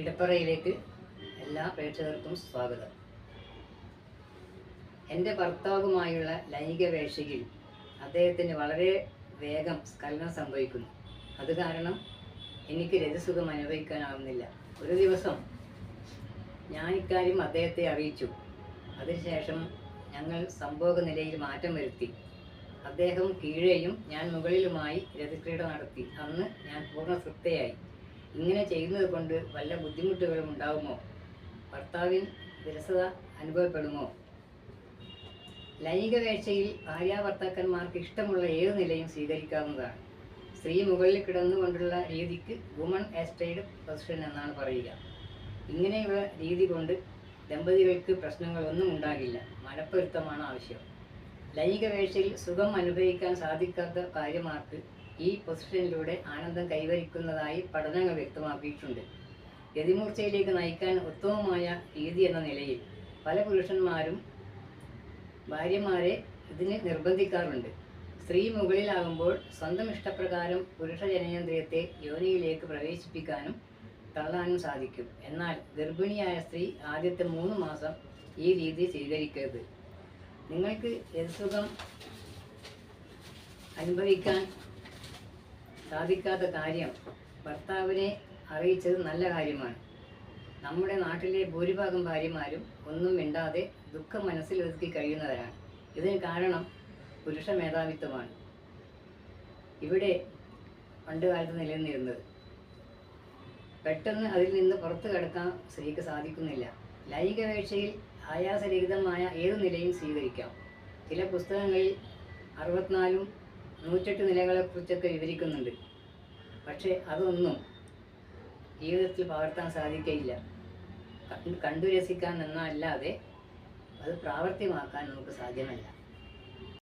കിടപ്പറയിലേക്ക് എല്ലാ പ്രേക്ഷകർക്കും സ്വാഗതം. എൻ്റെ ഭർത്താവുമായുള്ള ലൈംഗിക വേഴ്ചയിൽ അദ്ദേഹത്തിന് വളരെ വേഗം സ്ഖലനം സംഭവിക്കുന്നു. അത് കാരണം എനിക്ക് രതിസുഖം അനുഭവിക്കാനാവുന്നില്ല. ഒരു ദിവസം ഞാൻ ഇക്കാര്യം അദ്ദേഹത്തെ അറിയിച്ചു. അതിനുശേഷം ഞങ്ങൾ സംഭോഗ നിലയിൽ മാറ്റം വരുത്തി. അദ്ദേഹം കീഴെയും ഞാൻ മുകളിലുമായി രതിക്രീഡ നടത്തി. അന്ന് ഞാൻ പൂർണ്ണ തൃപ്തയായി. ഇങ്ങനെ ചെയ്യുന്നത് കൊണ്ട് വല്ല ബുദ്ധിമുട്ടുകളും ഉണ്ടാകുമോ? ഭർത്താവിന് വിരസത അനുഭവപ്പെടുമോ? ലൈംഗിക വേഴ്ചയിൽ ഭാര്യാഭർത്താക്കന്മാർക്ക് ഇഷ്ടമുള്ള ഏത് നിലയും സ്വീകരിക്കാവുന്നതാണ്. സ്ത്രീ മുകളിൽ കിടന്നുകൊണ്ടുള്ള രീതിക്ക് വുമൺ അസിസ്റ്റഡ് പൊസിഷൻ എന്നാണ് പറയുക. ഇങ്ങനെയുള്ള രീതി കൊണ്ട് ദമ്പതികൾക്ക് പ്രശ്നങ്ങളൊന്നും ഉണ്ടാകില്ല. മനപ്പൊരുത്തമാണ് ആവശ്യം. ലൈംഗിക വേഴ്ചയിൽ സുഖം അനുഭവിക്കാൻ സാധിക്കാത്ത ഭാര്യമാർക്ക് ഈ പൊസിഷനിലൂടെ ആനന്ദം കൈവരിക്കുന്നതായി പഠനങ്ങൾ വ്യക്തമാക്കിയിട്ടുണ്ട്. രതിമൂർച്ചയിലേക്ക് നയിക്കാൻ ഉത്തമമായ രീതി എന്ന നിലയിൽ പല പുരുഷന്മാരും ഭാര്യമാരെ ഇതിന് നിർബന്ധിക്കാറുണ്ട്. സ്ത്രീ മുകളിലാകുമ്പോൾ സ്വന്തം ഇഷ്ടപ്രകാരം പുരുഷ ജനനേന്ദ്രിയത്തെ യോനിയിലേക്ക് പ്രവേശിപ്പിക്കാനും തള്ളാനും സാധിക്കും. എന്നാൽ ഗർഭിണിയായ സ്ത്രീ ആദ്യത്തെ 3 മാസം ഈ രീതി സ്വീകരിക്കരുത്. നിങ്ങൾക്ക് രതിസുഖം അനുഭവിക്കാൻ സാധിക്കാത്ത കാര്യം ഭർത്താവിനെ അറിയിച്ചത് നല്ല കാര്യമാണ്. നമ്മുടെ നാട്ടിലെ ഭൂരിഭാഗം ഭാര്യമാരും ഒന്നും മിണ്ടാതെ ദുഃഖം മനസ്സിൽ ഒതുക്കി കഴിയുന്നവരാണ്. ഇതിന് കാരണം പുരുഷ മേധാവിത്വമാണ് ഇവിടെ പണ്ടുകാലത്ത് നിലനിന്നിരുന്നത്. പെട്ടെന്ന് അതിൽ നിന്ന് പുറത്തു കടക്കാൻ സ്ത്രീക്ക് സാധിക്കുന്നില്ല. ലൈംഗിക വേഴ്ചയിൽ ആയാസരഹിതമായ ഏതു നിലയും സ്വീകരിക്കാം. ചില പുസ്തകങ്ങളിൽ 64 108 നിലകളെക്കുറിച്ചൊക്കെ വിവരിക്കുന്നുണ്ട്. പക്ഷേ അതൊന്നും ജീവിതത്തിൽ പകർത്താൻ സാധിക്കയില്ല. കണ്ടു രസിക്കാൻ എന്നല്ലാതെ അത് പ്രാവർത്തികമാക്കാൻ നമുക്ക് സാധ്യമല്ല.